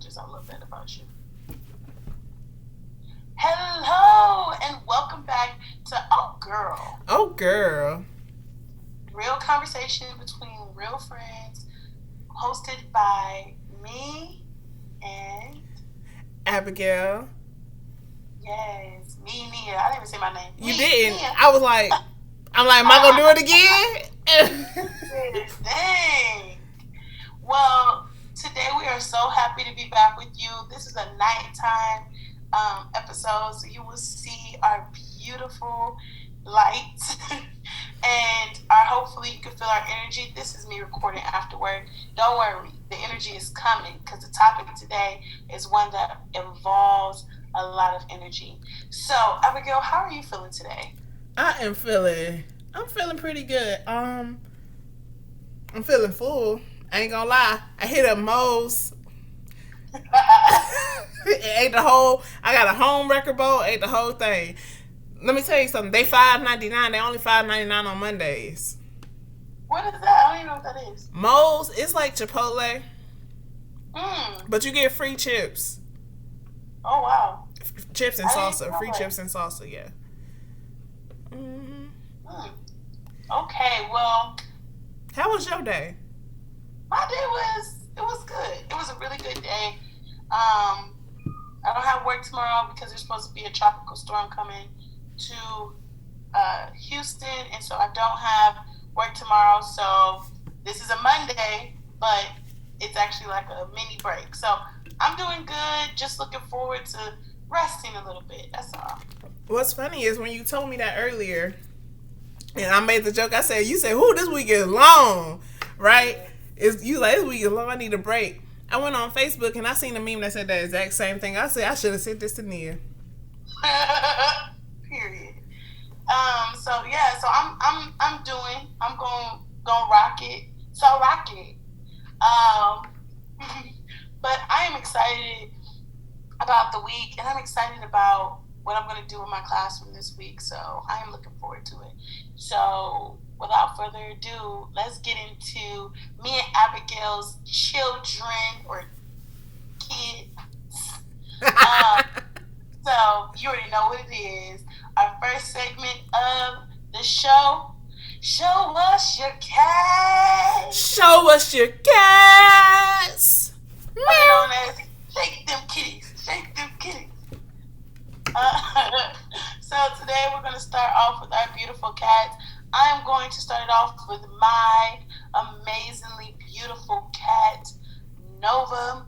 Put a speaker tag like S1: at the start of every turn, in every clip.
S1: gorgeous. I love that about you. Hello, and welcome back to Oh Girl.
S2: Oh, girl.
S1: Real conversation between real friends, hosted by me and,
S2: Abigayle.
S1: yes, me, Nia. I didn't even say my name.
S2: You
S1: Me,
S2: didn't.
S1: Nia.
S2: Am I gonna do it again?
S1: Dang. Well, today we are so happy to be back with you. This is a nighttime episode, so you will see our beautiful lights and hopefully you can feel our energy. This is me recording after work. Don't worry, the energy is coming because the topic today is one that involves a lot of energy. So, Abigail, how are you feeling today?
S2: I'm feeling pretty good. I'm feeling full. I ain't gonna lie. I hit up Moe's. Ate the whole. I got a home record bowl. Ate the whole thing. Let me tell you something. They $5.99. They only $5.99 on Mondays.
S1: What is that? I don't even know what that is.
S2: Moe's. It's like Chipotle,
S1: Mm.
S2: but you get free chips,
S1: Oh, wow.
S2: chips and
S1: I didn't
S2: salsa.
S1: know
S2: Free
S1: that.
S2: chips and salsa. Yeah.
S1: Mm. Okay, well,
S2: How was your day?
S1: my day was good. It was a really good day. I don't have work tomorrow because there's supposed to be a tropical storm coming to Houston, and so I don't have work tomorrow. So this is a Monday, but it's actually like a mini break. So I'm doing good. Just looking forward to resting a little bit. That's all.
S2: What's funny is when you told me that earlier, and I made the joke. I said, "You said, who this week is long, right? Is you like this week is long? I need a break." I went on Facebook and I seen a meme that said that exact same thing. I said I should have sent this to Nia.
S1: Period. So yeah. So I'm doing. I'm going rock it. So rock it. Um. But I am excited about the week, and I'm excited about what I'm going to do in my classroom this week. So I am looking forward to it. So without further ado, let's get into me and Abigail's children or kids. Um, so you already know what it is. Our first segment of the show. Show us your cat.
S2: Show us your cats.
S1: Known as shake them kitties. Shake them kitties. So today we're going to start off with our beautiful cats. I am going to start it off with my amazingly beautiful cat, Nova.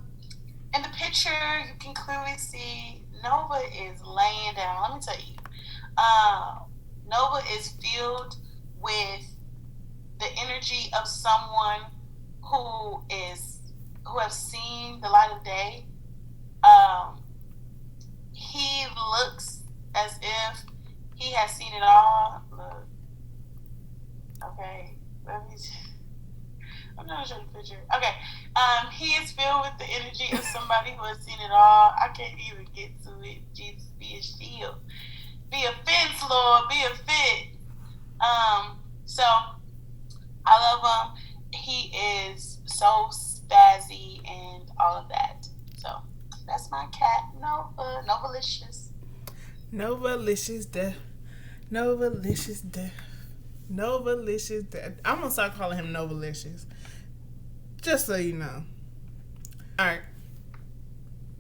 S1: In the picture, you can clearly see Nova is laying down. Let me tell you, Nova is filled with the energy of someone who has seen the light of day. He looks as if he has seen it all. Look, okay, I'm not sure the picture. Okay, he is filled with the energy of somebody who has seen it all. I can't even get to it. Jesus, be a shield, be a fence, Lord, be a fence. So I love him. He is so spazzy and all of that. So that's my cat, Nova. Novalicious.
S2: Novalicious death. Novalicious death. Novalicious death. I'm gonna start calling him Novalicious. Just so you know. Alright.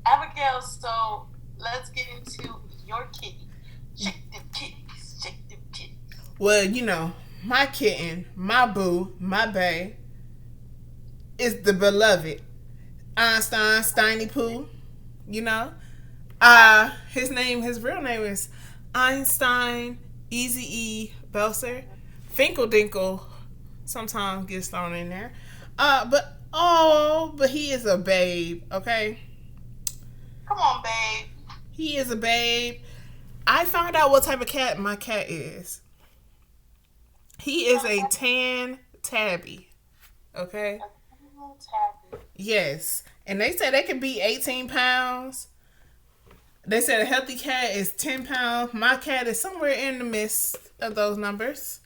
S1: Abigail, so let's get into your kitty. Shake them kitties. Shake them kitties.
S2: Well, you know, my kitten, my boo, my bae is the beloved Einstein Steiny Poo. You know? His real name is Einstein Easy E Belser. Finkel Dinkle sometimes gets thrown in there. But he is a babe, okay?
S1: Come on, babe.
S2: He is a babe. I found out what type of cat my cat is. He is a tan tabby. Okay?
S1: Tabby.
S2: Yes. And they said they could be 18 pounds. They said a healthy cat is 10 pounds. My cat is somewhere in the midst of those numbers.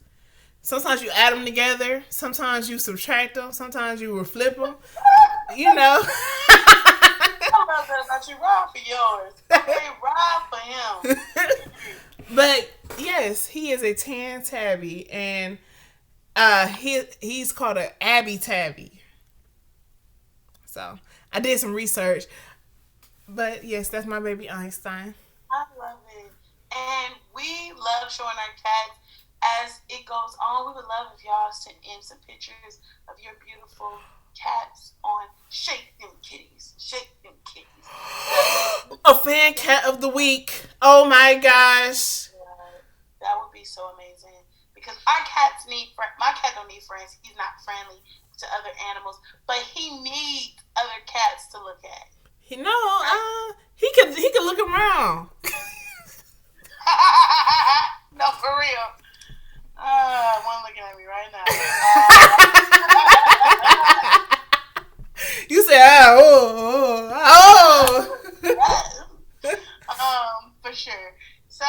S2: Sometimes you add them together. Sometimes you subtract them. Sometimes you will flip them. You know.
S1: Hello. know that about you. Ride for yours. Okay, ride for him. Period.
S2: But yes, he is a tan tabby, and he's called an Abby tabby. So I did some research, but yes, that's my baby Einstein.
S1: I love it. And we love showing our cats as it goes on. We would love if y'all sent in some pictures of your beautiful cats on Shake Them Kitties. Shake Them Kitties.
S2: A fan cat of the week. Oh my gosh.
S1: That would be so amazing. Because our cats need, my cat don't need friends. He's not friendly to other animals. But he needs other cats to look at.
S2: You know, he could look around.
S1: No, for real. One looking at me right now.
S2: You said,
S1: For sure. So,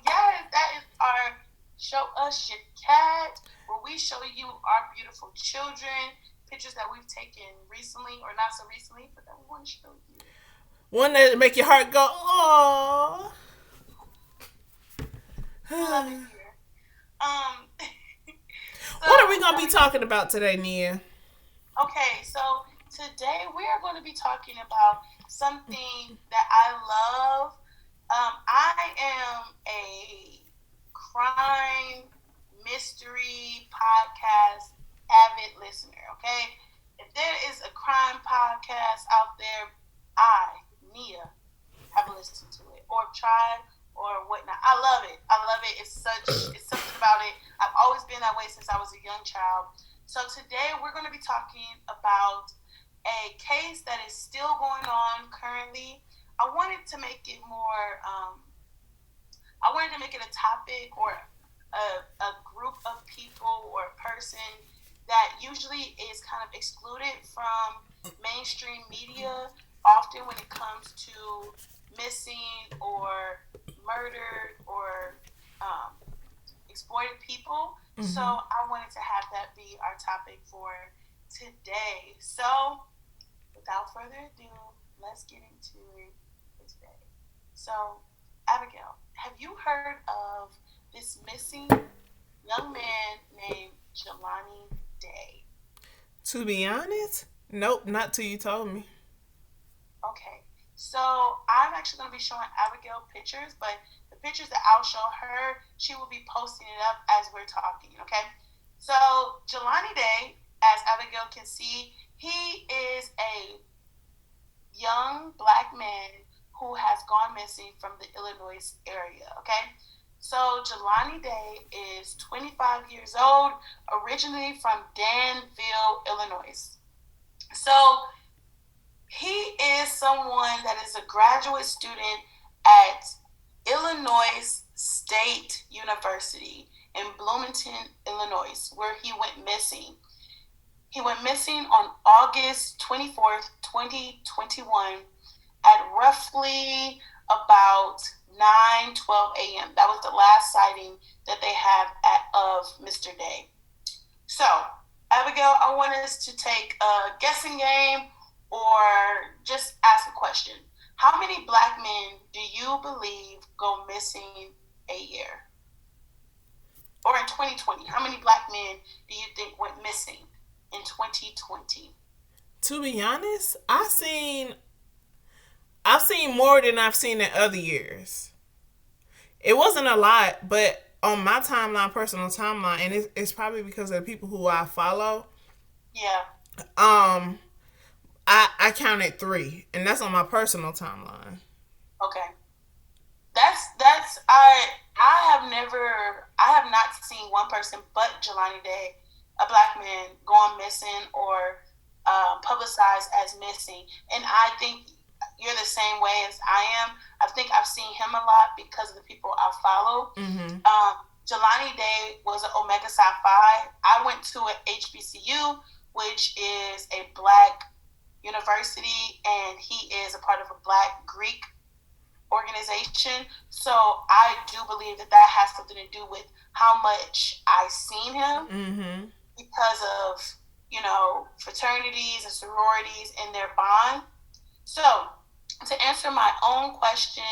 S1: yes, that is our Show Us Your Cat, where we show you our beautiful children, pictures that we've taken recently, or not so recently, but that we want to show you.
S2: One that make your heart go, oh.
S1: Love it here. So,
S2: What are we going to be talking about today, Nia?
S1: Okay, so today we are going to be talking about something that I love. I am a crime mystery podcast avid listener, okay? If there is a crime podcast out there, I, Nia, have listened to it or tried or whatnot. I love it. I love it. It's something about it. I've always been that way since I was a young child. So today we're going to be talking about a case that is still going on currently. I wanted to make it more, I wanted to make it a topic or a group of people or a person that usually is kind of excluded from mainstream media often when it comes to missing or murdered or exploited people. Mm-hmm. So I wanted to have that be our topic for today. So without further ado, let's get into it for today. So, Abigail, have you heard of this missing young man named Jelani Day?
S2: To be honest, nope, not till you told me.
S1: Okay, so I'm actually going to be showing Abigail pictures, but the pictures that I'll show her, she will be posting it up as we're talking, okay? So Jelani Day, as Abigail can see, he is a young black man who has gone missing from the Illinois area, okay? So Jelani Day is 25 years old, originally from Danville, Illinois. So he is someone that is a graduate student at Illinois State University in Bloomington, Illinois, where he went missing. He went missing on August 24th, 2021 at roughly about 9:12 a.m. That was the last sighting that they have of Mr. Day. So, Abigail, I want us to take a guessing game or just ask a question. How many black men do you believe go missing a year? Or in 2020, how many black men do you think went missing in 2020?
S2: To be honest, I've seen more than I've seen in other years. It wasn't a lot, but on my timeline, personal timeline, and it's probably because of the people who I follow.
S1: Yeah.
S2: I counted 3, and that's on my personal timeline.
S1: Okay. That's I have not seen one person but Jelani Day, a black man, gone missing or publicized as missing. And I think you're the same way as I am. I think I've seen him a lot because of the people I follow. Mm-hmm. Jelani Day was an Omega Psi Phi. I went to an HBCU, which is a black university, and he is a part of a black Greek organization. So I do believe that has something to do with how much I seen him, mm-hmm. because of, fraternities and sororities and their bond. So to answer my own question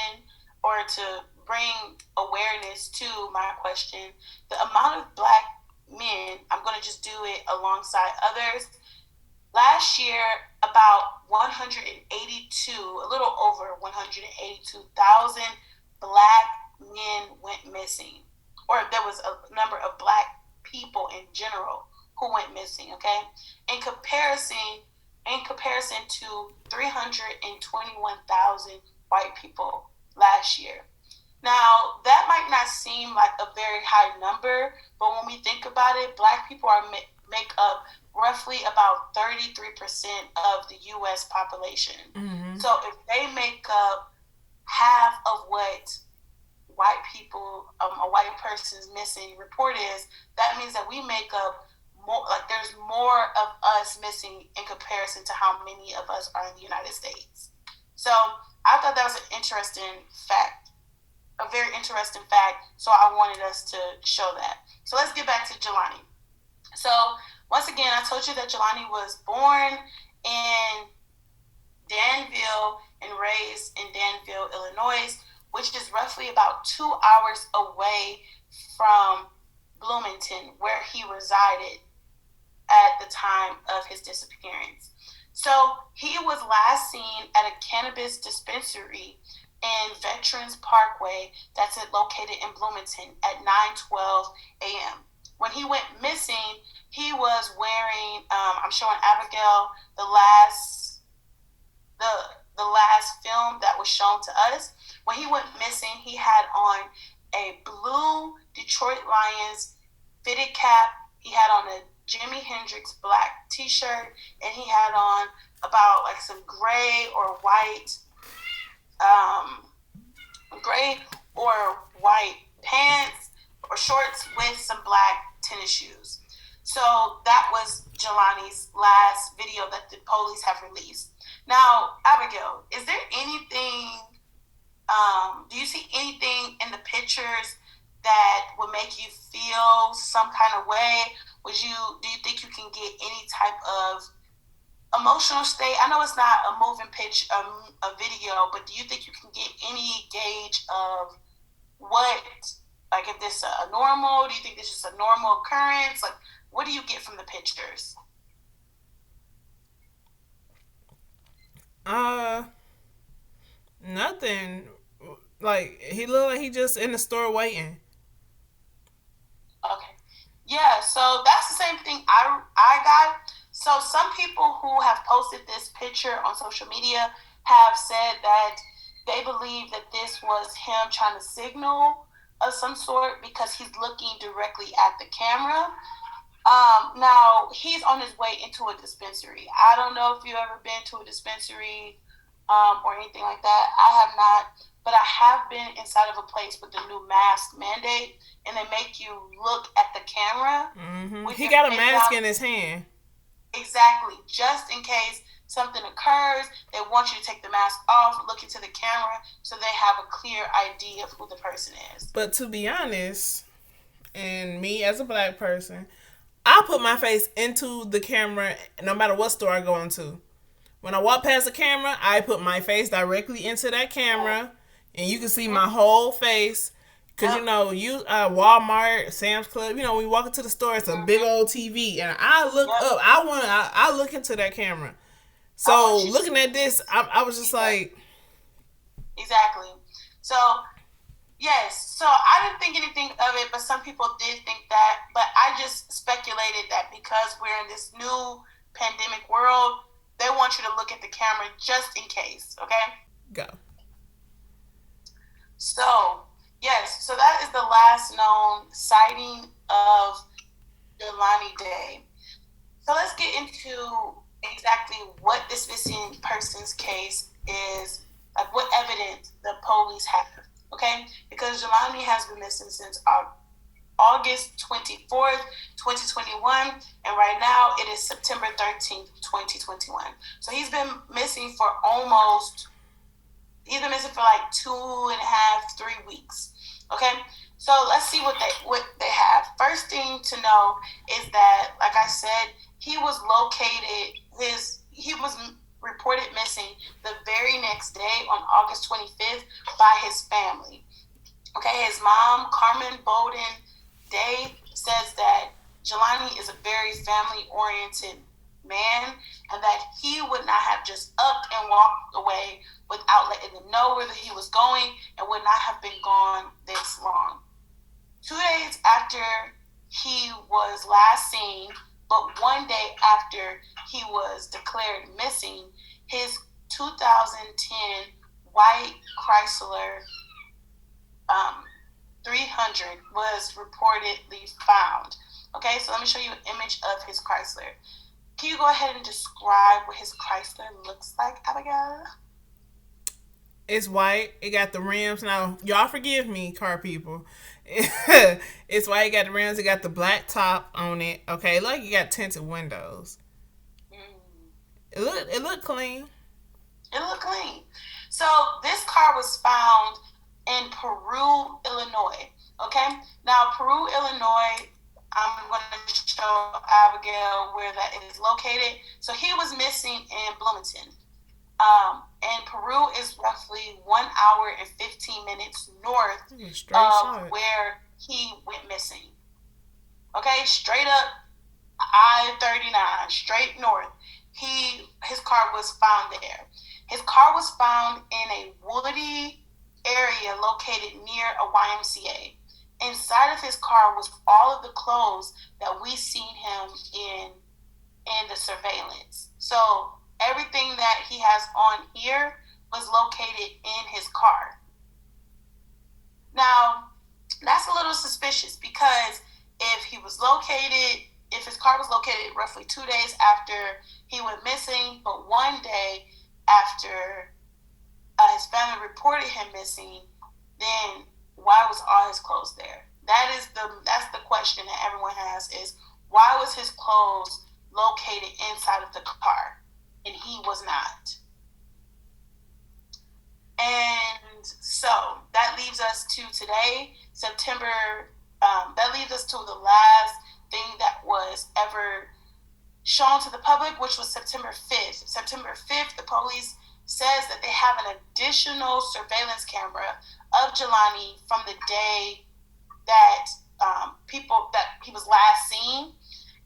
S1: or to bring awareness to my question, the amount of black men, I'm going to just do it alongside others. Last year, about 182, a little over 182,000 black men went missing, or there was a number of black people in general who went missing. Okay, in comparison, to 321,000 white people last year. Now, that might not seem like a very high number, but when we think about it, black people make up roughly about 33% of the U.S. population.
S2: Mm-hmm.
S1: So if they make up half of what white people, a white person's missing report is, that means that we make up more, like there's more of us missing in comparison to how many of us are in the United States. So I thought that was an interesting fact, a very interesting fact. So I wanted us to show that. So let's get back to Jelani. So once again, I told you that Jelani was born in Danville and raised in Danville, Illinois, which is roughly about 2 hours away from Bloomington, where he resided at the time of his disappearance. So he was last seen at a cannabis dispensary in Veterans Parkway that's located in Bloomington at 9:12 a.m. When he went missing, he was wearing. I'm showing Abigail the the last film that was shown to us. When he went missing, he had on a blue Detroit Lions fitted cap. He had on a Jimi Hendrix black T-shirt, and he had on about like some um, gray or white pants or shorts with some black tennis shoes. So that was Jelani's last video that the police have released. Now, Abigail, is there anything? Do you see anything in the pictures that would make you feel some kind of way? Do you think you can get any type of emotional state? I know it's not a moving pitch, a video, but do you think you can get any gauge of what, like, if this is a normal? Do you think this is a normal occurrence? Like, what do you get from the pictures?
S2: Uh, Nothing. Like he looked like he just in the store waiting.
S1: Okay. Yeah, so that's the same thing I got. So some people who have posted this picture on social media have said that they believe that this was him trying to signal of some sort because he's looking directly at the camera. Now he's on his way into a dispensary. I don't know if you've ever been to a dispensary or anything like that. I have not, but I have been inside of a place with the new mask mandate, and they make you look at the camera
S2: Mm-hmm.
S1: with
S2: He
S1: your
S2: got a
S1: face
S2: mask
S1: down.
S2: in his hand.
S1: Exactly, just in case something occurs, they want you to take the mask off, look into the camera, so they have a clear idea of who the person is.
S2: But to be honest, and me as a black person, I put my face into the camera no matter what store I go into. When I walk past the camera, I put my face directly into that camera, and you can see my whole face. Cause
S1: Yep.
S2: Walmart, Sam's Club, when you walk into the store, it's a big old TV, and I look
S1: Yep.
S2: up. I look into that camera.
S1: I
S2: So
S1: want you to
S2: looking at this, I was just
S1: see.
S2: like,
S1: Exactly. So yes, so I didn't think anything of it, but some people did think that. But I just speculated that because we're in this new pandemic world, they want you to look at the camera just in case, okay?
S2: go.
S1: So, yes, so that is the last known sighting of Jelani Day. So let's get into exactly what this missing persons case is, like what evidence the police have, okay? Because Jelani has been missing since August 24th, 2021, and right now it is September 13th, 2021. So he's been missing for like 2.5, 3 weeks. Okay, so let's see what they have. First thing to know is that, like I said, he was reported missing the very next day August 25th by his family. Okay, his mom, Carmen Bowden Day, says that Jelani is a very family oriented man and that he would not have just upped and walked away without letting them know where he was going and would not have been gone this long. 2 days after he was last seen, but one day after he was declared missing, his 2010 white Chrysler um, 300 was reportedly found. Okay, so let me show you an image of his Chrysler. Can you go ahead and describe what his Chrysler looks like, Abigail?
S2: It's white. It got the rims. Now, y'all forgive me, car people. It's white. It got the rims. It got the black top on it. Okay, like you got tinted windows.
S1: Mm.
S2: It looked clean.
S1: It looked clean. So this car was found in Peru, Illinois. Okay, now Peru, Illinois. I'm going to show Abigail where that is located. So he was missing in Bloomington. And Peru is roughly 1 hour and 15 minutes north
S2: Straight
S1: of
S2: shot.
S1: where he went missing. Okay, straight up I-39, straight north. His car was found there. His car was found in a woody area located near a YMCA. Inside of his car was all of the clothes that we seen him in the surveillance. So everything that he has on here was located in his car. Now, that's a little suspicious because if his car was located roughly 2 days after he went missing, but one day after his family reported him missing, then why was all his clothes there? That's the question that everyone has is why was his clothes located inside of the car and he was not? And so that leaves us to today, September. That leads us to the last thing that was ever shown to the public, which was September 5th. September 5th, the police says that they have an additional surveillance camera of Jelani from the day that that he was last seen,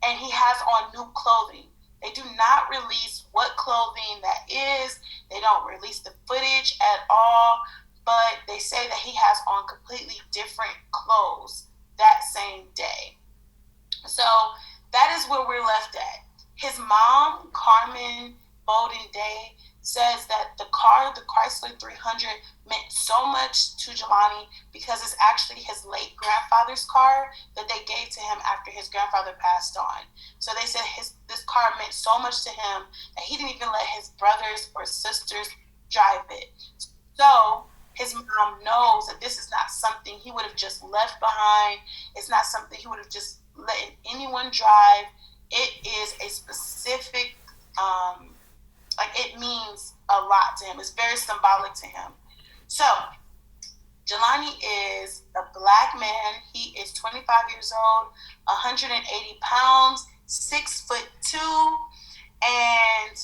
S1: and he has on new clothing. They do not release what clothing that is. They don't release the footage at all, but they say that he has on completely different clothes that same day. So that is where we're left at. His mom, Carmen Bowden Day, says that the Chrysler 300, meant so much to Jelani because it's actually his late grandfather's car that they gave to him after his grandfather passed on. So they said this car meant so much to him that he didn't even let his brothers or sisters drive it. So his mom knows that this is not something he would have just left behind. It's not something he would have just let anyone drive. It is a specific, it means a lot to him. It's very symbolic to him. So, Jelani is a black man. He is 25 years old, 180 pounds, 6'2". And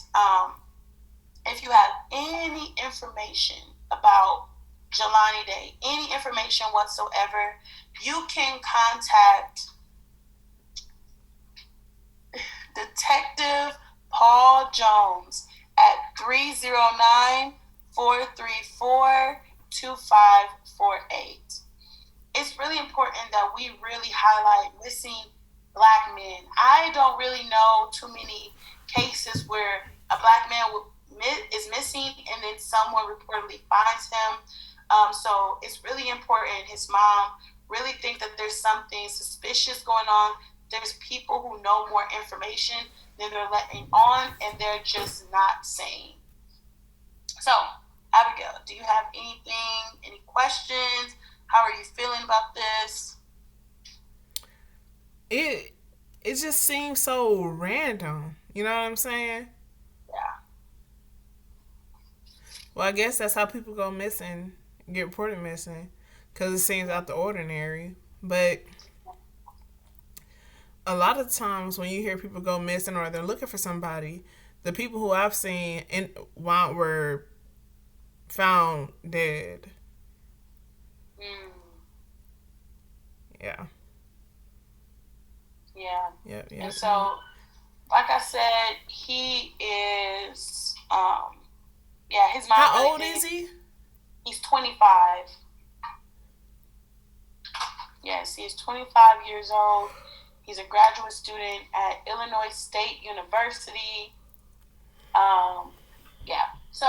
S1: if you have any information about Jelani Day, any information whatsoever, you can contact Detective Paul Jones at 309-434-2548. It's really important that we really highlight missing black men. I don't really know too many cases where a black man is missing and then someone reportedly finds him. So it's really important. His mom really thinks that there's something suspicious going on. There's people who know more information than they're letting on, and they're just not saying. So, Abigail, do you have any questions? How are you feeling about this?
S2: It just seems so random. You know what I'm saying?
S1: Yeah.
S2: Well, I guess that's how people go missing, get reported missing, because it seems out the ordinary. But a lot of times when you hear people go missing or they're looking for somebody, the people who I've seen were found dead.
S1: Mm,
S2: Yeah.
S1: yeah.
S2: Yep.
S1: And
S2: Yep. Yep.
S1: so, like I said, he is, yeah, his mom
S2: How
S1: really
S2: old is
S1: did.
S2: he?
S1: He's 25. Yes, he is 25 years old. He's a graduate student at Illinois State University. Um, yeah. So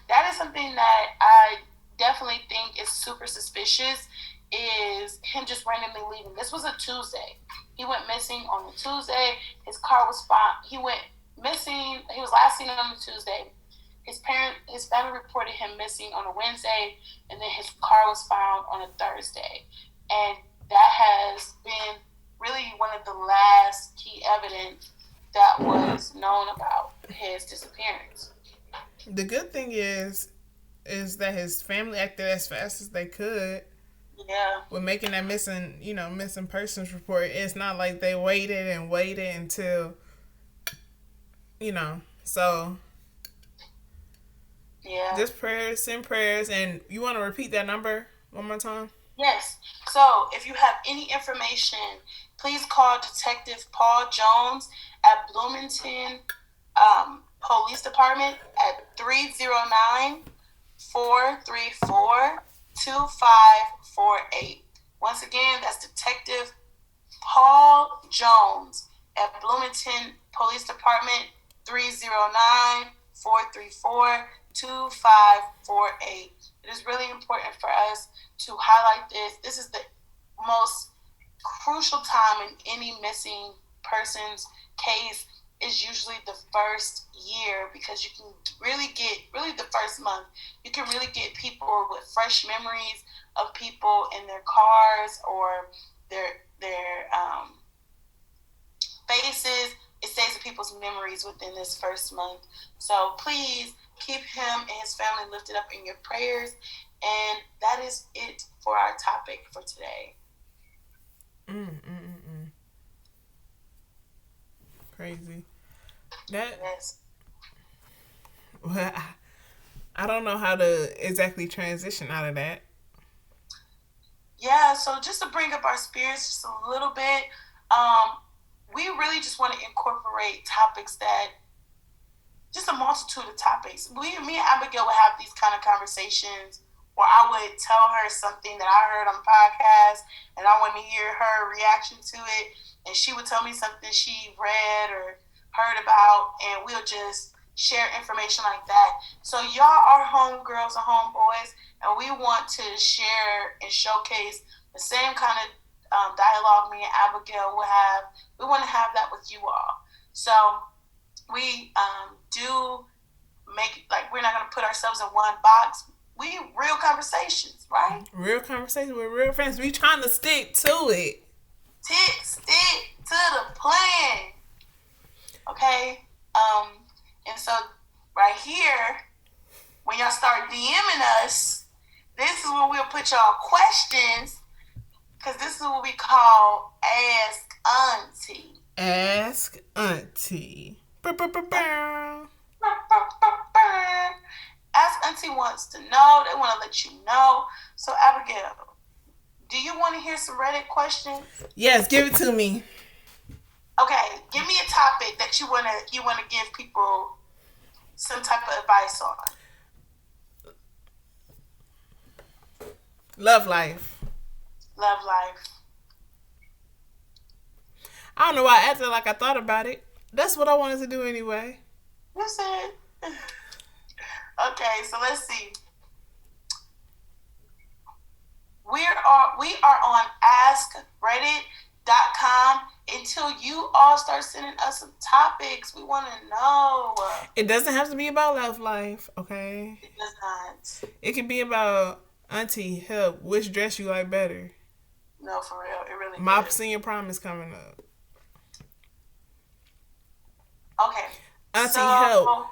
S1: that is something that I definitely think is super suspicious. Is him just randomly leaving? This was a Tuesday. He went missing on the Tuesday. His car was found. He went missing. He was last seen on the Tuesday. His family reported him missing on a Wednesday, and then his car was found on a Thursday. And that has been really one of the last key evidence that was known about his disappearance.
S2: The good thing is that his family acted as fast as they could
S1: Yeah,
S2: with making that missing persons report. It's not like they waited and waited until So
S1: yeah.
S2: just prayers, send prayers, and you want to repeat that number one more time?
S1: Yes. So if you have any information, please call Detective Paul Jones at Bloomington Police Department at 309-434-2548. Once again, that's Detective Paul Jones at Bloomington Police Department 309-434-2548. It is really important for us to highlight this. This is the most crucial time in any missing persons case is usually the first year because you can really the first month you can really get people with fresh memories of people in their cars or their faces. It stays in people's memories within this first month. So please keep him and his family lifted up in your prayers. And that is it for our topic for today.
S2: Crazy. That
S1: Yes.
S2: well, I don't know how to exactly transition out of that.
S1: Yeah, so just to bring up our spirits just a little bit, um, we really just want to incorporate topics that just a multitude of topics. Me and Abigail would have these kind of conversations where I would tell her something that I heard on the podcast and I want to hear her reaction to it. And she would tell me something she read or heard about, and we'll just share information like that. So, y'all are homegirls and homeboys, and we want to share and showcase the same kind of dialogue me and Abigail will have. We want to have that with you all. So, we do make like we're not gonna put ourselves in one box. We real conversations, right?
S2: Real conversation with real friends. We trying to stick to it.
S1: Stick to the plan, okay? And so right here, when y'all start DMing us, this is where we'll put y'all questions, because this is what we call Ask Auntie.
S2: Ask Auntie.
S1: Ask Auntie wants to know. They want to let you know. So, Abigail, do you want to hear some Reddit questions?
S2: Yes, give it to me.
S1: Okay, give me a topic that you wanna give people some type of advice on.
S2: Love life.
S1: Love life.
S2: I don't know why I acted like I thought about it. That's what I wanted to do anyway.
S1: You said. Okay, so let's see. We are on AskReddit.com. Until you all start sending us some topics, we want to know.
S2: It doesn't have to be about love life, okay?
S1: It does not.
S2: It can be about Auntie, help, which dress you like better.
S1: No, for real, it really
S2: My
S1: does.
S2: senior prom is coming up.
S1: Okay.
S2: Auntie,
S1: So,
S2: help.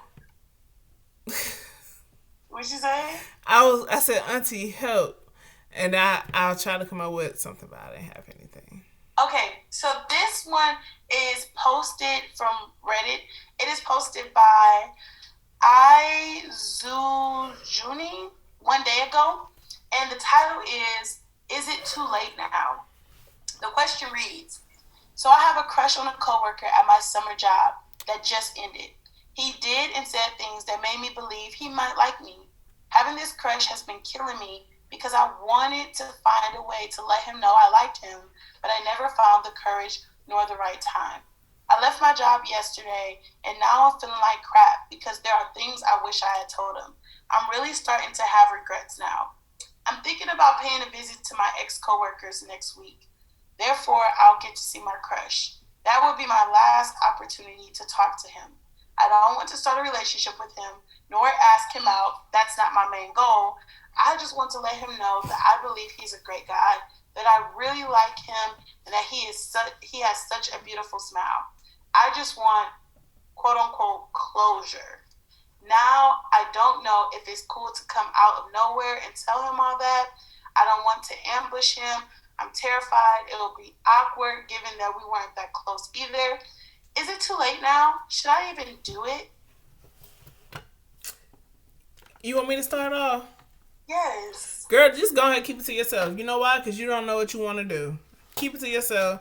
S1: What you say?
S2: I said Auntie, help, and I'll try to come up with something, but I didn't have anything.
S1: Okay, so this one is posted from Reddit. It is posted by Izujuni. one day ago, and the title Is It Too Late Now? The question reads, so I have a crush on a coworker at my summer job that just ended. He did and said things that made me believe he might like me. Having this crush has been killing me because I wanted to find a way to let him know I liked him, but I never found the courage nor the right time. I left my job yesterday and now I'm feeling like crap because there are things I wish I had told him. I'm really starting to have regrets now. I'm thinking about paying a visit to my ex coworkers next week. Therefore, I'll get to see my crush. That would be my last opportunity to talk to him. I don't want to start a relationship with him, nor ask him out. That's not my main goal. I just want to let him know that I believe he's a great guy, that I really like him, and that he has such a beautiful smile. I just want quote unquote closure. Now I don't know if it's cool to come out of nowhere and tell him all that. I don't want to ambush him. I'm terrified it'll be awkward given that we weren't that close either. Is it too late now? Should I even do it?
S2: You want me to start off?
S1: Yes.
S2: Girl, just go ahead and keep it to yourself. You know why? Because you don't know what you want to do. Keep it to yourself.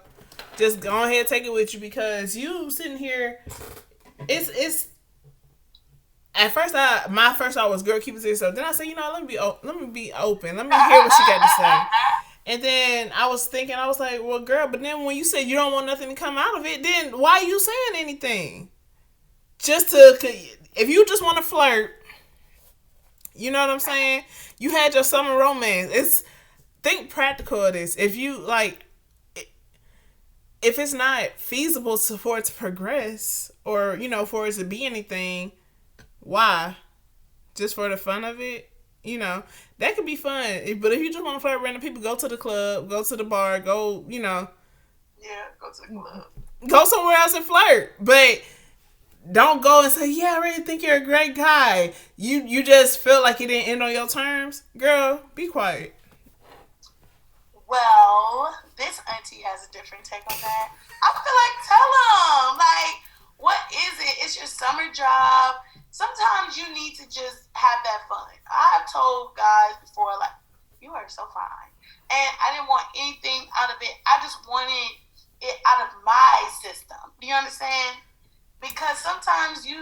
S2: Just go ahead and take it with you because you sitting here. It's at first my first thought was girl keep it to yourself. Then I said let me be open. Let me hear what she got to say. And then I was thinking I was like well girl, but then when you said you don't want nothing to come out of it, then why are you saying anything? Just to if you just want to flirt, you know what I'm saying? You had your summer romance. It's think practical of this. If you like if it's not feasible for it to progress or for it to be anything, why? Just for the fun of it? That could be fun. But if you just want to flirt with random people, go to the club, go to the bar, go,
S1: Yeah, go to the club.
S2: Go somewhere else and flirt. But don't go and say, yeah, I really think you're a great guy. You just feel like it didn't end on your terms. Girl, be quiet.
S1: Well, this auntie has a different take on that. I feel like tell them, like, what is it? It's your summer job. Sometimes you need to just have that fun. I've told guys before, like, you are so fine. And I didn't want anything out of it. I just wanted it out of my system. Do you understand? Because sometimes you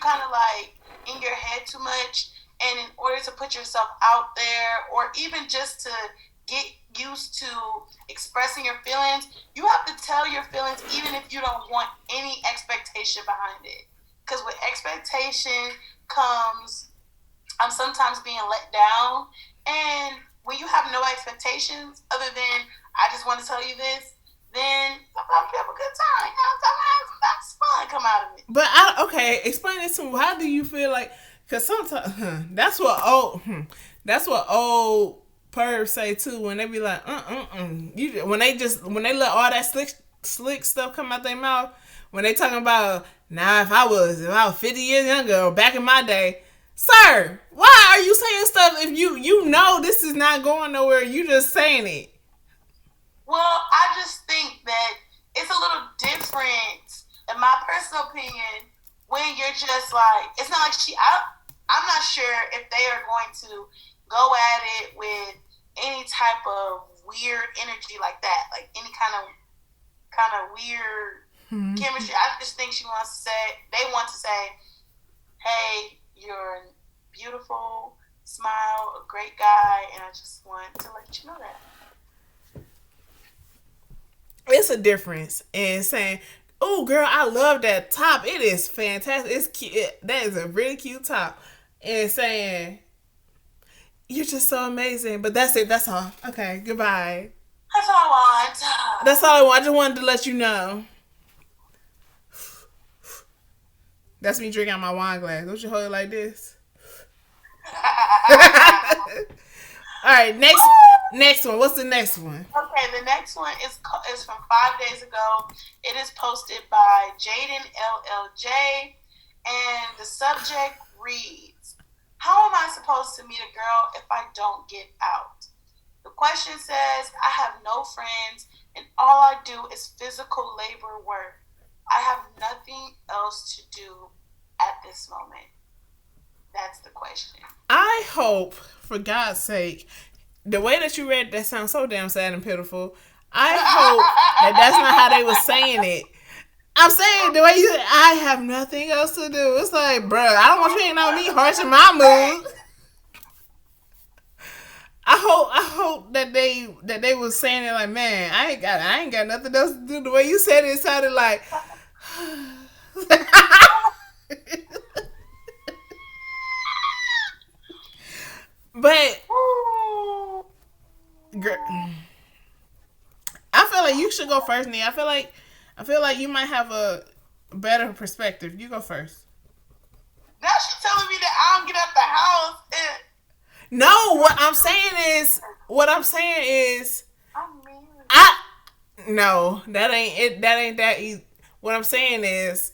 S1: kind of like in your head too much. And in order to put yourself out there or even just to get used to expressing your feelings, you have to tell your feelings even if you don't want any expectation behind it. Because with expectation comes sometimes being let down. And when you have no expectations other than I just want to tell you this, then sometimes you have a good time. Sometimes that's fun come out of it.
S2: But okay, explain this to me. How do you feel like? Because sometimes that's what old pervs say too when they be like when they let all that slick stuff come out their mouth when they talking about if I was 50 years younger or back in my day, sir, why are you saying stuff if you know this is not going nowhere? You just saying it.
S1: Well, I just think that it's a little different, in my personal opinion, when you're just like, it's not like I'm not sure if they are going to go at it with any type of weird energy like that, like any kind of weird chemistry. I just think they want to say, hey, you're beautiful, smile, a great guy, and I just want to let you know that.
S2: It's a difference in saying, "Oh, girl, I love that top. It is fantastic. It's cute. That is a really cute top." And saying, "You're just so amazing." But that's it. That's all. Okay, goodbye.
S1: That's all I want.
S2: That's all I want. I just wanted to let you know. That's me drinking out my wine glass. Don't you hold it like this? All right, next one. What's the next one?
S1: Okay, the next one is from 5 days ago. It is posted by Jaden LLJ, and the subject reads, "How am I supposed to meet a girl if I don't get out?" The question says, "I have no friends, and all I do is physical labor work. I have nothing else to do at this moment." That's the question.
S2: I hope, for God's sake, the way that you read that sounds so damn sad and pitiful. I hope that that's not how they was saying it. I'm saying the way you said, I have nothing else to do. It's like, bruh, I don't want you hanging out with me, harshing my mood. I hope that they was saying it like, man, I ain't got nothing else to do. The way you said it, it sounded like but I feel like you should go first, Nia. I feel like you might have a better perspective. You go first.
S1: Now she's telling me that I don't get out the house. And
S2: No, what I'm saying is
S1: I'm mean.
S2: I no, that ain't it. That ain't that easy. What I'm saying is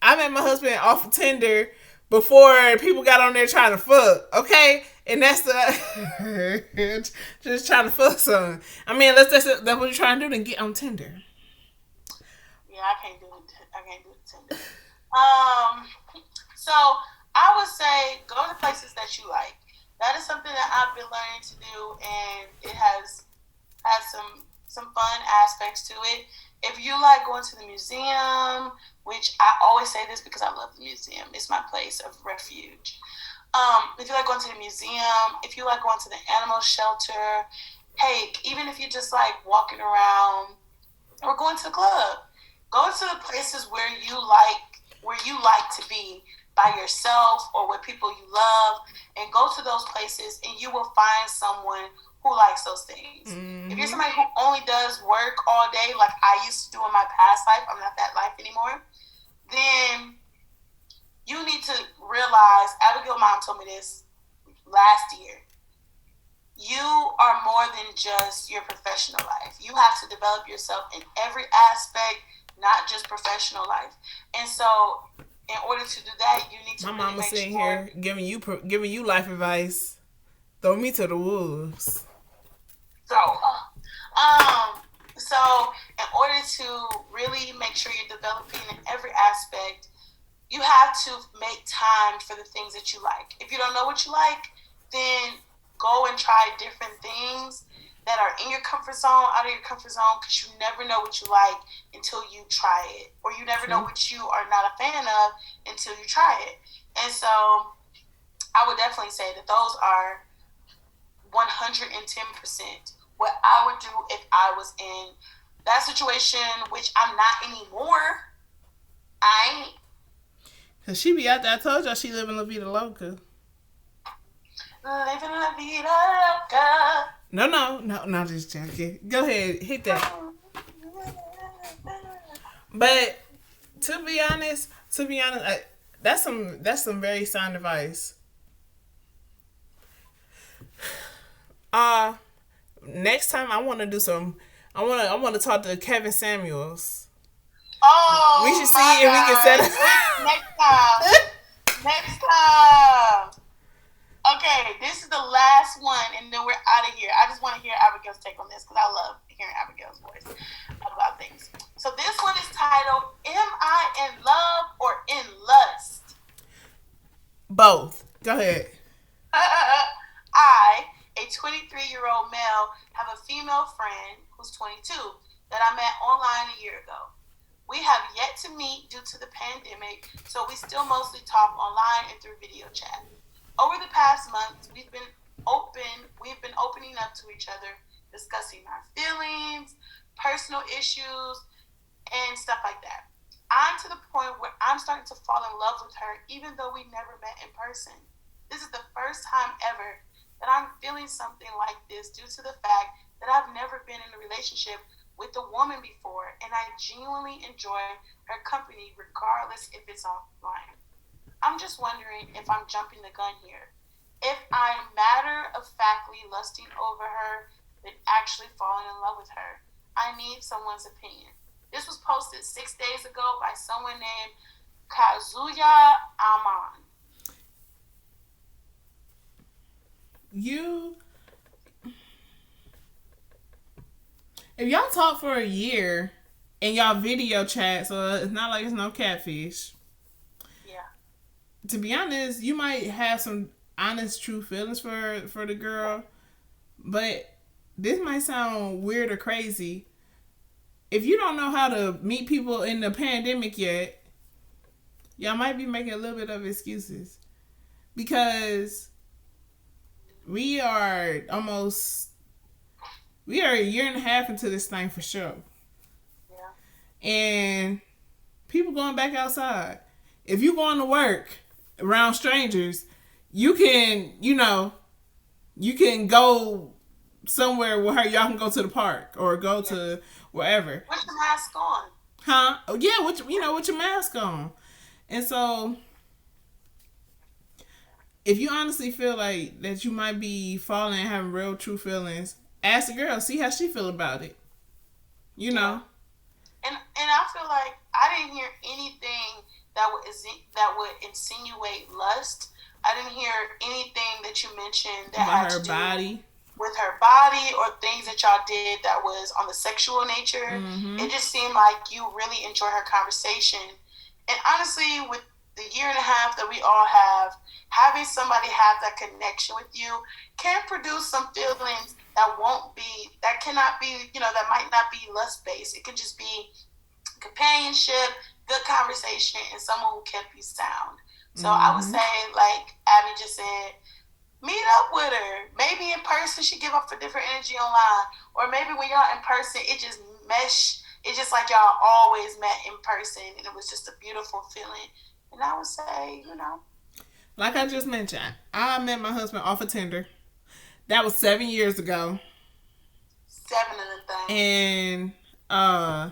S2: I met my husband off of Tinder before people got on there trying to fuck. Okay, and that's the just trying to fuck something. I mean, that's what you're trying to do. Then get on Tinder.
S1: Yeah, I can't do it. I can't do it Tinder. Um, so I would say go to places that you like. That is something that I've been learning to do, and it has some fun aspects to it. If you like going to the museum, which I always say this because I love the museum, it's my place of refuge. If you like going to the museum, if you like going to the animal shelter, hey, even if you just like walking around or going to the club, go to the places where you like to be by yourself or with people you love, and go to those places and you will find someone who likes those things. If you're somebody who only does work all day, like I used to do in my past life, I'm not that life anymore, then you need to realize, Abigail mom told me this last year, you are more than just your professional life. You have to develop yourself in every aspect, not just professional life. And so, in order to do that, you need to.
S2: My
S1: really
S2: mama
S1: make
S2: sitting
S1: sure.
S2: here giving you life advice. Throw me to the wolves.
S1: So, so in order to really make sure you're developing in every aspect, you have to make time for the things that you like. If you don't know what you like, then go and try different things that are in your comfort zone, out of your comfort zone, because you never know what you like until you try it, or you never know
S2: True.
S1: what you are not a fan of until you try it. And so, I would definitely say that those are 110% what I would do if I was in that situation, which I'm not anymore. I ain't.
S2: Cause she be out there. I told y'all she live in La Vida Loca.
S1: Living la vida loca.
S2: No, just joking. Go ahead, hit that. But to be honest, that's some very sound advice. Uh, Next time I want to do some. I want to talk to Kevin Samuels. We
S1: Oh
S2: should
S1: my
S2: see if we can set
S1: God. Next time.
S2: up.
S1: Next time. Okay, this is the last one, and then we're out of here. I just want to hear Abigail's take on this because I love hearing Abigail's voice about things. So this one is titled "Am I in Love or in Lust?"
S2: Both. Go ahead.
S1: I, a 23-year-old male, have a female friend who's 22 that I met online a year ago. We have yet to meet due to the pandemic, so we still mostly talk online and through video chat. Over the past months, we've been opening up to each other, discussing our feelings, personal issues, and stuff like that. I'm to the point where I'm starting to fall in love with her, even though we never met in person. This is the first time ever that I'm feeling something like this due to the fact that I've never been in a relationship with a woman before, and I genuinely enjoy her company regardless if it's offline. I'm just wondering if I'm jumping the gun here. If I'm matter of factly lusting over her, than actually falling in love with her. I need someone's opinion. This was posted 6 days ago by someone named Kazuya Aman.
S2: You If y'all talk for a year and y'all video chat, so it's not like it's no catfish.
S1: Yeah.
S2: to be honest, you might have some honest, true feelings for the girl, but this might sound weird or crazy. If you don't know how to meet people in the pandemic yet, y'all might be making a little bit of excuses because we are almost we are a year and a half into this thing for sure,
S1: Yeah.
S2: and people going back outside. If you going to work around strangers, you can you can go somewhere where y'all can go to the park or go
S1: Yeah.
S2: to wherever.
S1: Put your mask on.
S2: Huh? Oh yeah, with your mask on. And so if you honestly feel like that you might be falling and having real true feelings, ask the girl, see how she feel about it. You
S1: Yeah.
S2: know.
S1: And I feel like I didn't hear anything that would insinuate lust. I didn't hear anything that you mentioned that
S2: About
S1: had
S2: her
S1: to do
S2: body.
S1: with her body or things that y'all did that was on the sexual nature.
S2: Mm-hmm.
S1: It just seemed like you really enjoy her conversation. And honestly, with the year and a half that we all have, having somebody have that connection with you can produce some feelings that cannot be, that might not be lust based. It can just be companionship, good conversation, and someone who kept you sound. So I would
S2: Mm-hmm.
S1: say, like Abby just said, meet up with her. Maybe in person she give off a different energy online, or maybe when y'all in person it just mesh. It's just like y'all always met in person, and it was just a beautiful feeling. And I would say,
S2: Like I just mentioned, I met my husband off of Tinder. That was 7 years ago.
S1: 7 of the things.
S2: And uh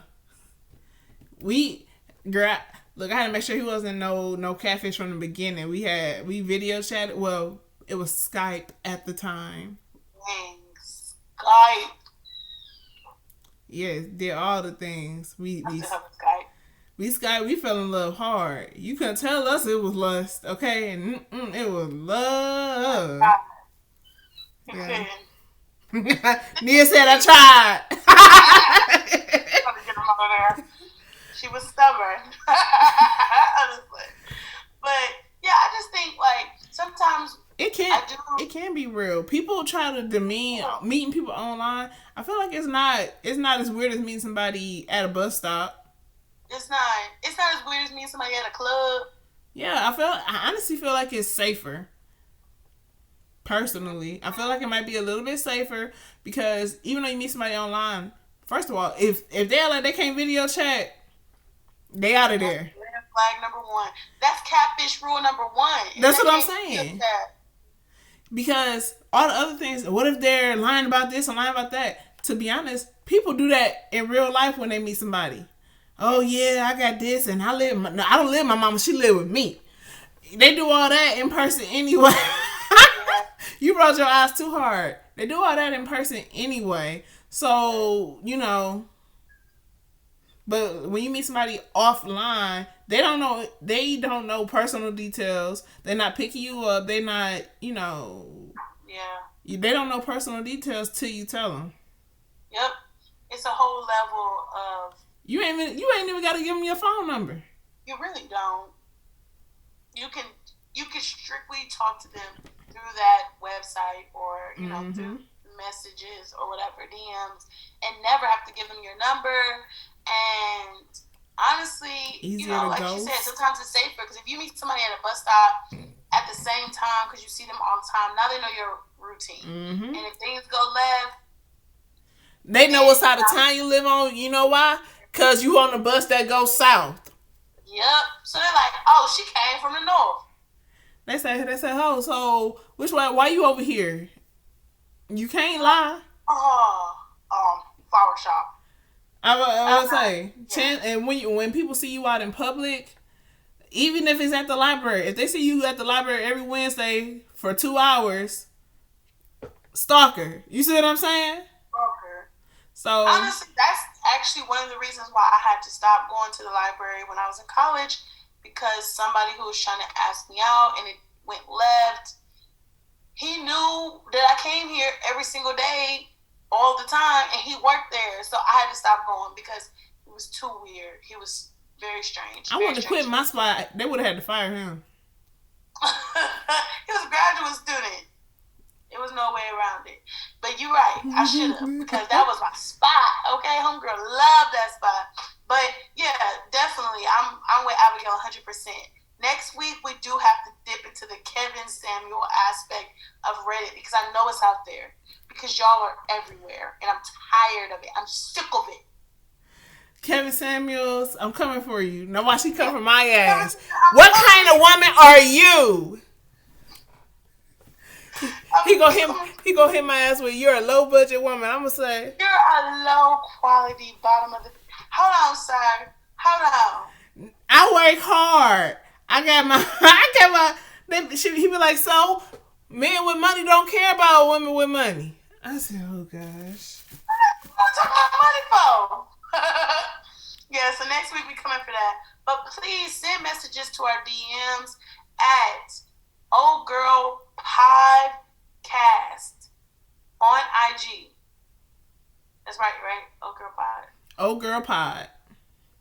S2: we girl look, I had to make sure he wasn't no catfish from the beginning. We video chatted. Well, it was Skype at the time.
S1: Things. Skype.
S2: Yes, did all the things.
S1: I still have a Skype.
S2: We Skype. We fell in love hard. You couldn't tell us it was lust, okay? And it was love.
S1: You
S2: Yeah.
S1: couldn't.
S2: Nia said I tried.
S1: Trying to get him out of there. She was stubborn. Honestly. But yeah, I just think like sometimes
S2: It
S1: I
S2: can
S1: do.
S2: it can be real. People try to demean meeting people online. I feel like it's not as weird as meeting somebody at a bus stop.
S1: It's not as weird as meeting somebody at a club.
S2: Yeah, I honestly feel like it's safer. Personally, I feel like it might be a little bit safer because even though you meet somebody online, first of all, if they're like they can't video chat, they out of
S1: That's
S2: there.
S1: red flag number one. That's catfish rule number one. If
S2: That's
S1: they
S2: what I'm
S1: can't feel
S2: saying.
S1: that,
S2: Because all the other things, what if they're lying about this and lying about that? To be honest, people do that in real life when they meet somebody. Oh yeah, I got this, and no, I don't live with my mama. She live with me. They do all that in person anyway.
S1: yeah,
S2: You rolled your eyes too hard. They do all that in person anyway. So but when you meet somebody offline, they don't know personal details. They're not picking you up. They're not,
S1: yeah,
S2: they don't know personal details till you tell them.
S1: yep. It's a whole level of
S2: You ain't even got to give them your phone number.
S1: you really don't. You can you can strictly talk to them through that website or
S2: Mm-hmm.
S1: through messages or whatever DMs, and never have to give them your number. And honestly,
S2: Easier to
S1: like she
S2: ghost.
S1: said, sometimes it's safer because if you meet somebody at a bus stop at the same time because you see them all the time, now they know your routine.
S2: Mm-hmm.
S1: And if things go left,
S2: They know what side of town you live on. You know why? Cause you on the bus that goes south.
S1: yep. So they're like, oh, she came from the north.
S2: They say, oh, so which way? Why you over here? You can't lie.
S1: Oh, flower shop.
S2: I would say,
S1: Yeah.
S2: and when people see you out in public, even if it's at the library, if they see you at the library every Wednesday for 2 hours, stalker. You see what I'm saying?
S1: Okay.
S2: So
S1: Honestly, that's actually one of the reasons why I had to stop going to the library when I was in college because somebody who was trying to ask me out and it went left. He knew that I came here every single day, all the time, and he worked there. So I had to stop going because it was too weird. He was very strange.
S2: I
S1: Very
S2: wanted to quit
S1: strange.
S2: my spot. They would have had to fire him.
S1: graduate student. It was no way around it. But you're right. I should have because that was my spot. Okay, homegirl loved that spot. But yeah, definitely, I'm with Abigail 100%. Next week we do have to dip into the Kevin Samuel aspect of Reddit because I know it's out there because y'all are everywhere and I'm tired of it. I'm sick of it.
S2: Kevin Samuels, I'm coming for you. Now watch he come for my ass. What kind of woman are you? He gonna hit my ass with you're a low budget woman. I'm gonna say
S1: you're a low quality bottom of the. Hold on, sir. Hold
S2: on. I work hard. I got my. He be like, so men with money don't care about women with money. I said, oh gosh.
S1: What talking about money for? Yeah. So next week we coming for that. But please send messages to our DMs at Old Girl Podcast on IG. That's right? Old Girl Pod.
S2: Old Girl Pod.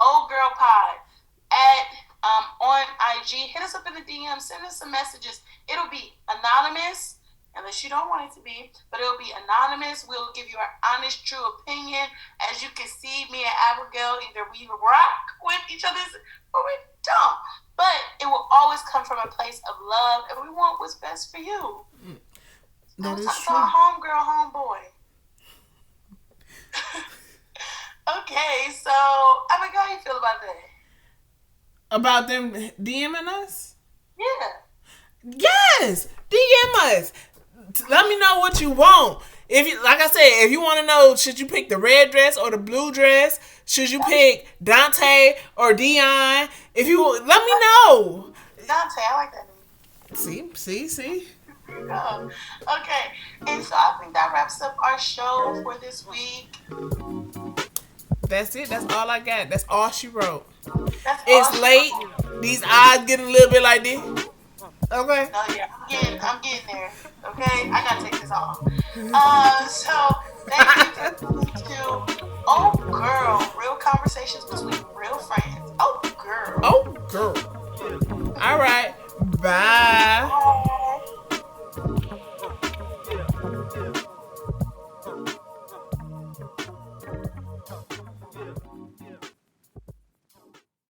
S1: Old Girl Pod at on IG. Hit us up in the DM. Send us some messages. It'll be anonymous, unless you don't want it to be, but it'll be anonymous. We'll give you our honest, true opinion. As you can see, me and Abigail, either we rock with each other or we don't. But it will always come from a place of love, and we want what's best for you.
S2: That is
S1: true.
S2: True.
S1: Homegirl, homeboy. Okay, so Abigail, how you feel about that?
S2: About them DMing us?
S1: Yeah.
S2: Yes, DM us. Let me know what you want. If you, like I said, if you want to know, should you pick the red dress or the blue dress? Should you pick Dante or Dion? If you let me know.
S1: Dante, I like that name.
S2: See.
S1: Oh, okay, and so I think that wraps up our show for this week.
S2: That's it. That's all I got. That's all she wrote.
S1: It's
S2: late. These eyes getting a little bit like this. Okay.
S1: No, yeah, I'm getting there. Okay, I gotta take this off. So thank you to Oh Girl, real conversations between real friends. Oh girl.
S2: All right. Bye.